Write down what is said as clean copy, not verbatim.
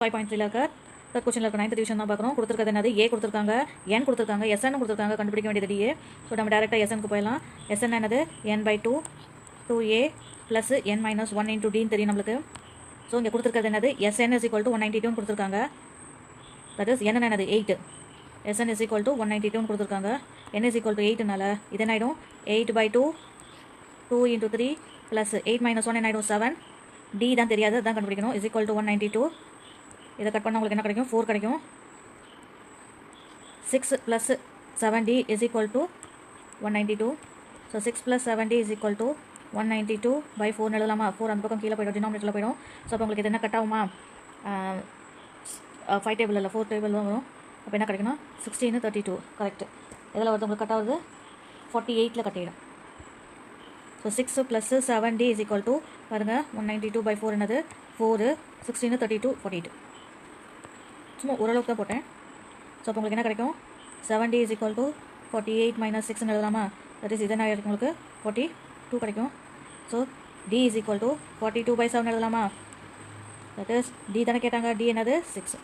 5.3 இருக்க தேர்ட் கொஸ்டினில் இருக்க 9th டிவிஷன் தான் பார்க்குறோம். கொடுத்துருக்கிறது என்னது? ஏ கொடுத்துருக்காங்க, என் கொடுத்துருக்காங்க, எஸ்என் கொடுத்துருக்காங்க. கண்டுபிடிக்க வேண்டியது டிஏ. ஸோ நம்ம டேரெக்டாக எஸ்என்க்கு போயிடலாம். எஸ்என் என்னது? n/2 2a plus n-1 into டின்னு தெரியும் நம்மளுக்கு. ஸோ இங்கே கொடுத்துருக்கிறது என்னது? SN is equal to 192 கொடுத்துருக்காங்க. தட் இஸ் n என்னது? 8. SN is equal to 192 கொடுத்துருக்காங்க. n is equal to 8னால இது என்ன ஆகிடும்? 8/2 2 into 3 ப்ளஸ் 8 - 1 என்ன ஆகிடும்? 7. டி தான் தெரியாது, அதுதான் கண்டுபிடிக்கணும். is equal to 192. இதை கட் பண்ணால் உங்களுக்கு என்ன கிடைக்கும்? 4 கிடைக்கும். 6 + 7d is equal to 192. So 6 + 7d is equal to 192/4 எழுதலாமா? 4 அந்த பக்கம் கீழே போய்டும், டினாமினேட்டரில் போய்டும். ஸோ அப்போ உங்களுக்கு இது என்ன கட் ஆகுமா? 5 டேபிள் இல்லை, 4 டேபிள் தான் வரும். அப்போ என்ன கிடைக்குன்னா 16 32 கரெக்ட். இதில் வருது உங்களுக்கு கட் ஆகுது 48ல் கட்டிடும். So 6 + 7d is equal to பாருங்கள் 192/4 என்னது? 4 16 32 48. சும்மா ஓரளவுக்கு தான் போட்டேன். ஸோ அப்போ உங்களுக்கு என்ன கிடைக்கும்? 7d is equal to 48 - 6 எழுதலாமா? தட் இஸ் இதனால் இருக்கும் உங்களுக்கு 42 கிடைக்கும். So d is equal to 42/7 எழுதலாமா? தட் இஸ் d தானே கேட்டாங்க, d என்னது? 6.